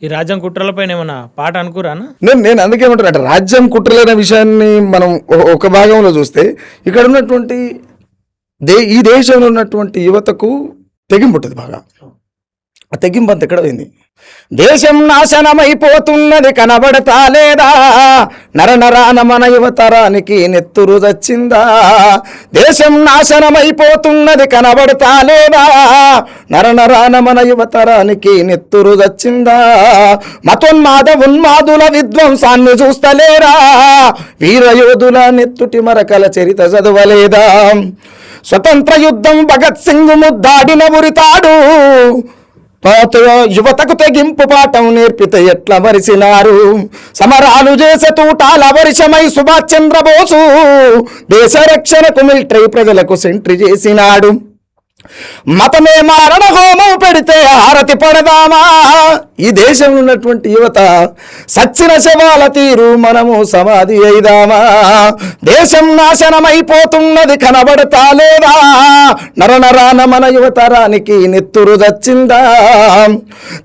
ఈ రాజ్యం కుట్రలపైన ఏమన్నా పాట అనుకురానా? నేను అందుకేమంటాను అంటే రాజ్యం కుట్రలైన విషయాన్ని మనం ఒక భాగంలో చూస్తే ఇక్కడ ఉన్నటువంటి ఈ దేశంలో ఉన్నటువంటి యువతకు తెగింపు ఉంటుంది బాగా. ఆ తెగింపు అంత ఎక్కడ పోయింది? దేశం నాశనమైపోతున్నది కనబడతా లేదా, నరనరాన మన యువతరానికి నెత్తురు వచ్చిందా. దేశం నాశనమైపోతున్నది కనబడతా లేదా, నరనరాన మన యువతరానికి నెత్తురు వచ్చిందా. మతోన్మాద ఉన్మాదుల విధ్వంసాన్ని చూస్తలేరా, వీరయోధుల నెత్తుటి మరకల చరిత చదవలేదా. స్వతంత్ర యుద్ధం భగత్ సింగ్ ముద్దాడిన ఉరితాడు, యువతకు తెగింపు పాఠం నేర్పితే ఎట్లా మరిసినారు. సమరాలు చేసే తూటాల వర్షమై సుభాష్ చంద్రబోసు దేశ రక్షణకు మిలిటరీ ప్రజలకు సెంట్రీ చేసినాడు. మతమే మారణ హోమం పెడితే హారతి పడదామా. ఈ దేశంలో ఉన్నటువంటి యువత సచ్చిన శవాల తీరు మనము సమాధి అయిదామా. దేశం నాశనమైపోతున్నది కనబడతా లేదా, నరనరాన మన యువతరానికి నెత్తురు దచ్చిందా.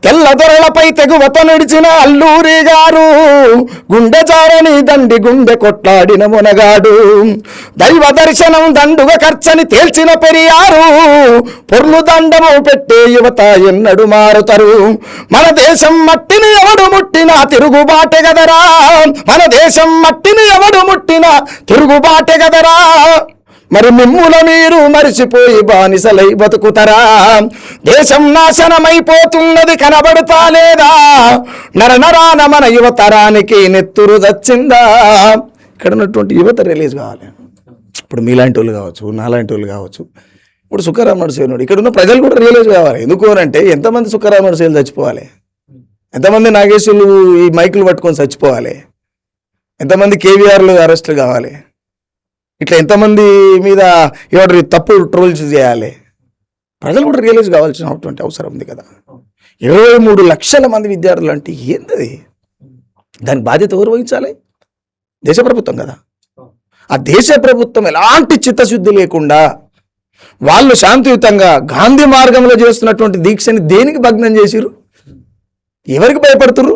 తెల్లదొరలపై తెగువత నడిచిన అల్లూరి గారు, గుండె జారని దండి గుండె కొట్లాడిన మునగాడు. దైవ దర్శనం దండుగ ఖర్చని తేల్చిన పెరియారు, పొర్లు దండము పెట్టే యువత ఎన్నడు మారుతారు. మన దేశం మట్టిని ఎవడు ముట్టినా తిరుగుబాటే గదరా, మన దేశం మట్టిని ఎవడు ముట్టినా తిరుగుబాటే గదరా. మరి మిమ్ముల మీరు మరిచిపోయి బానిసలై బతుకుతారా. దేశం నాశనమైపోతున్నది కనబడతా లేదా, నరనరాన మన యువతరానికి నెత్తురు దచ్చిందా. ఇక్కడ ఉన్నటువంటి యువత రిలీజ్ కావాలి. ఇప్పుడు మీలాంటి వాళ్ళు కావచ్చు, నాలాంటి వాళ్ళు కావచ్చు. ఇప్పుడు సుఖరామ్ నరసేనుడు ఇక్కడ ఉన్న ప్రజలు కూడా రియలైజ్ కావాలి. ఎందుకు అంటే ఎంతమంది సుఖరామ్ నరసేనులు చచ్చిపోవాలి, ఎంతమంది నాగేశ్వరులు ఈ మైకులు పట్టుకొని చచ్చిపోవాలి, ఎంతమంది కేవీఆర్లు అరెస్టులు కావాలి, ఇట్లా ఎంతమంది మీద ఎవరి తప్పు ట్రోల్స్ చేయాలి. ప్రజలు కూడా రియలైజ్ కావాల్సినటువంటి అవసరం ఉంది కదా. 23 లక్షల మంది విద్యార్థులు అంటే ఏంటది? దానికి బాధ్యత ఎవరు వహించాలి? దేశ ప్రభుత్వం కదా. ఆ దేశ ప్రభుత్వం ఎలాంటి చిత్తశుద్ధి లేకుండా వాళ్ళు శాంతియుతంగా గాంధీ మార్గంలో చేస్తున్నటువంటి దీక్షని దేనికి భగ్నం చేసిరు? ఎవరికి భయపడుతురు?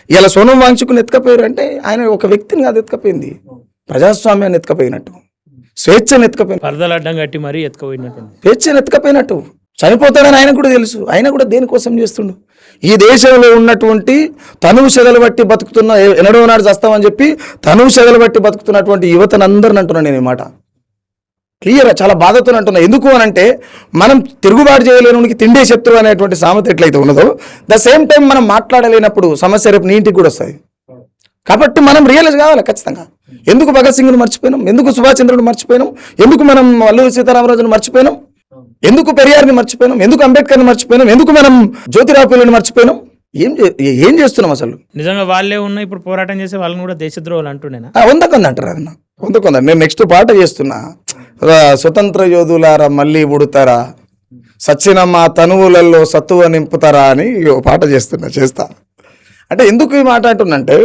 ఇలా సోనం వాంగ్చుకుని ఎత్తుకపోయారు అంటే ఆయన ఒక వ్యక్తిని కాదు ఎత్తుకపోయింది, ప్రజాస్వామ్యాన్ని ఎత్తుకపోయినట్టు, స్వేచ్ఛను ఎత్తుకపోయిన, పరదలు అడ్డం కట్టి మరీ ఎత్తుకపోయినట్టు, స్వేచ్ఛను ఎత్తుకపోయినట్టు. చనిపోతాడని ఆయన కూడా తెలుసు, ఆయన కూడా దేనికోసం చేస్తుండు? ఈ దేశంలో ఉన్నటువంటి తనువు సెగలు బట్టి బతుకుతున్న, ఎన్నడో నాడు చేస్తామని చెప్పి తనువు సెగలు బట్టి బతుకుతున్నటువంటి యువతను అందరిని అంటున్నాను నేను ఈ మాట క్లియర్గా, చాలా బాధతో అంటున్నా. ఎందుకు అని అంటే మనం తిరుగుబాటు చేయలేనికి తిండే శత్రువు అనేటువంటి సామెత ఎట్లయితే ఉన్నదో, ద సేమ్ టైం మనం మాట్లాడలేనప్పుడు సమస్య రేపు నీ ఇంటికి కూడా వస్తుంది. కాబట్టి మనం రియలైజ్ కావాలి ఖచ్చితంగా. ఎందుకు భగత్ సింగ్ను మర్చిపోయినాం, ఎందుకు సుభాష్ చంద్రుడు మర్చిపోయినాం, ఎందుకు మనం అల్లూరి సీతారామరాజును మర్చిపోయినాం, ఎందుకు పెరియార్ని మర్చిపోయినాం, ఎందుకు అంబేద్కర్ని మర్చిపోయినాం, ఎందుకు మనం జ్యోతిరావు పూలేని మర్చిపోయినాం? ఏం చేస్తున్నాం అసలు? నిజంగా వాళ్ళే ఉన్న ఇప్పుడు పోరాటం చేసే వాళ్ళని కూడా దేశద్రోహులు అంటుండేనా? వందకొంది అంటారు అదన్న, వందకొంద. నేను నెక్స్ట్ పాట చేస్తున్నా, స్వతంత్ర యోధులారా మళ్ళీ ఉడతారా, సచ్చిన మా తనువులలో సత్తువ నింపుతారా అని పాట చేస్తా. అంటే ఎందుకు ఈ మాట అంటున్నంటే,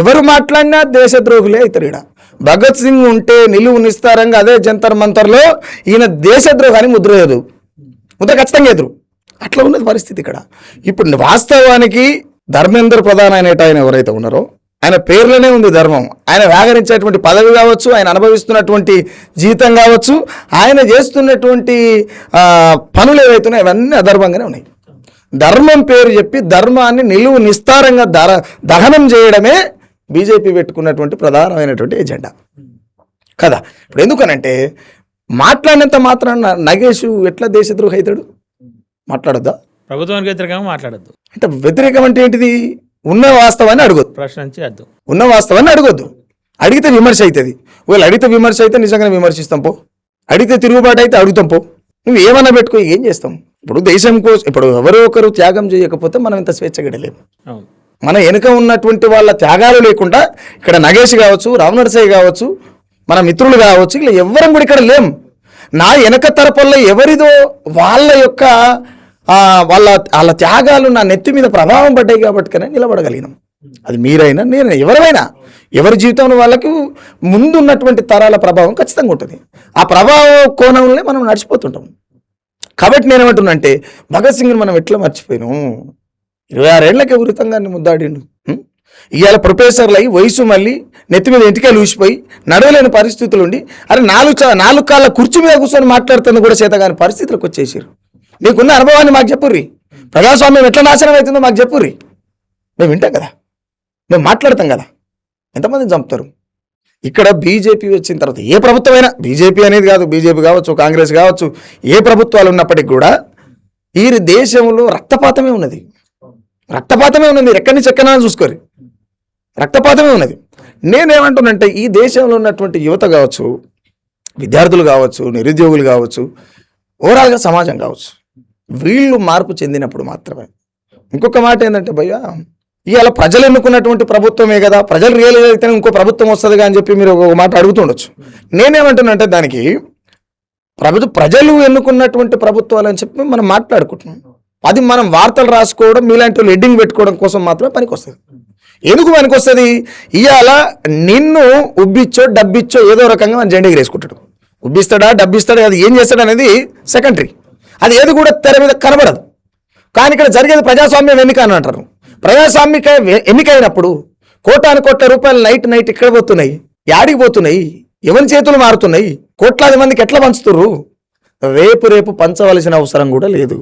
ఎవరు మాట్లాడినా దేశద్రోహులే అవుతారు. ఇక్కడ భగత్ సింగ్ ఉంటే నిలువు నిస్తారంగా అదే జంతర్ మంతర్లో ఈయన దేశద్రోహాన్ని ముద్ర ఖచ్చితంగా ఎదురు. అట్లా ఉన్నది పరిస్థితి ఇక్కడ. ఇప్పుడు వాస్తవానికి ధర్మేంద్ర ప్రధాన్ అనేట ఆయన ఎవరైతే ఉన్నారో ఆయన పేర్లోనే ఉంది ధర్మం. ఆయన వ్యాకరించేటువంటి పదవి కావచ్చు, ఆయన అనుభవిస్తున్నటువంటి జీవితం కావచ్చు, ఆయన చేస్తున్నటువంటి పనులు ఏవైతున్నాయో అవన్నీ అధర్మంగానే ఉన్నాయి. ధర్మం పేరు చెప్పి ధర్మాన్ని నిలువు నిస్తారంగా దహనం చేయడమే బీజేపీ పెట్టుకున్నటువంటి ప్రధానమైనటువంటి ఎజెండా కదా. ఇప్పుడు ఎందుకనంటే మాట్లాడినంత మాత్రాన నగేష్ ఎట్లా దేశద్రోహి అవుతాడు? మాట్లాడొద్దా? ప్రభుత్వానికి వ్యతిరేకంగా మాట్లాడద్దు అంటే వ్యతిరేకం అంటే ఏంటిది? ఉన్న వాస్తవాన్ని అడగొద్దు, ప్రశ్నించి అద్దు, ఉన్న వాస్తవాన్ని అడగొద్దు. అడిగితే విమర్శ అవుతుంది. ఒకవేళ అడిగితే విమర్శ అయితే నిజంగానే విమర్శిస్తాం పో, అడిగితే తిరుగుబాటు అయితే అడుగుతాం పో. నువ్వు ఏమన్నా పెట్టుకో, ఏం చేస్తాం? ఇప్పుడు దేశం కోసం ఇప్పుడు ఎవరో ఒకరు త్యాగం చేయకపోతే మనం ఇంత స్వేచ్ఛగడలేము. మన వెనుక ఉన్నటువంటి వాళ్ళ త్యాగాలు లేకుండా ఇక్కడ నగేష్ కావచ్చు, రామనరసయ్య కావచ్చు, మన మిత్రులు కావచ్చు, ఇలా ఎవ్వరం కూడా ఇక్కడ లేం. నా వెనక తరపుల్లో ఎవరిదో వాళ్ళ యొక్క వాళ్ళ త్యాగాలు నా నెత్తి మీద ప్రభావం పడ్డాయి కాబట్టి నిలబడగలిగినాం. అది మీరైనా నేనైనా ఎవరైనా ఎవరి జీవితంలో వాళ్ళకు ముందున్నటువంటి తరాల ప్రభావం ఖచ్చితంగా ఉంటుంది. ఆ ప్రభావ కోణంలో మనం నడిచిపోతుంటాం. కాబట్టి నేనేమంటున్నా అంటే భగత్ సింగ్ని మనం ఎట్లా మర్చిపోయినాం? 26 ఏళ్లకే ఉరితంగాన్ని ముద్దాడిండు. ఇవాళ ప్రొఫెసర్లు అయ్యి వయసు మళ్ళీ నెత్తి మీద ఇంటికే లూసిపోయి నడవలేని పరిస్థితులు ఉండి అరే నాలుగు కాళ్ళ కుర్చీ మీద కూర్చొని మాట్లాడుతుంది కూడా చేతగాని పరిస్థితులకు వచ్చేసారు. మీకున్న అనుభవాన్ని మాకు చెప్పుర్రి. ప్రజాస్వామ్యం ఎట్లా నాశనం అవుతుందో మాకు చెప్పుర్రి. మేము వింటాం కదా, మేము మాట్లాడతాం కదా. ఎంతమందిని చంపుతారు? ఇక్కడ బీజేపీ వచ్చిన తర్వాత ఏ ప్రభుత్వమైనా, బీజేపీ అనేది కాదు, బీజేపీ కావచ్చు, కాంగ్రెస్ కావచ్చు, ఏ ప్రభుత్వాలు ఉన్నప్పటికీ కూడా ఈ దేశంలో రక్తపాతమే ఉన్నది. మీరు ఎక్కడి నుంచి ఎక్కడైనా చూసుకోరు, రక్తపాతమే ఉన్నది. నేనేమంటున్నంటే ఈ దేశంలో ఉన్నటువంటి యువత కావచ్చు, విద్యార్థులు కావచ్చు, నిరుద్యోగులు కావచ్చు, ఓవరాల్గా సమాజం కావచ్చు, వీళ్ళు మార్పు చెందినప్పుడు మాత్రమే. ఇంకొక మాట ఏంటంటే భయ్య, ఇవాళ ప్రజలు ఎన్నుకున్నటువంటి ప్రభుత్వమే కదా, ప్రజలు రియల్ అయితేనే ఇంకో ప్రభుత్వం వస్తుంది అని చెప్పి మీరు ఒక మాట అడుగుతుండొచ్చు. నేనేమంటున్నంటే దానికి ప్రజలు ఎన్నుకున్నటువంటి ప్రభుత్వాలు అని చెప్పి మనం మాట్లాడుకుంటున్నాం. అది మనం వార్తలు రాసుకోవడం, మీలాంటి వాళ్ళు హెడ్డింగ్ పెట్టుకోవడం కోసం మాత్రమే పనికొస్తుంది. ఎందుకు పనికొస్తుంది? ఇవాళ నిన్ను ఉబ్బిచ్చో డబ్బిచ్చో ఏదో రకంగా మన జెండా ఎగరేసుకుంటాడు. ఉబ్బిస్తాడా డబ్బిస్తాడా అది ఏం చేస్తాడు అనేది సెకండరీ, అది ఏది కూడా తెర మీద కనబడదు. కానీ ఇక్కడ జరిగేది ప్రజాస్వామ్యం ఎన్నిక అని అంటారు. ప్రజాస్వామిక ఎన్నిక అయినప్పుడు కోట్ల రూపాయలు నైట్ ఇక్కడ పోతున్నాయి, యాడికి పోతున్నాయి, ఎవరి చేతులు మారుతున్నాయి, కోట్లాది మందికి ఎట్లా పంచుతుర్రు? రేపు పంచవలసిన అవసరం కూడా లేదు.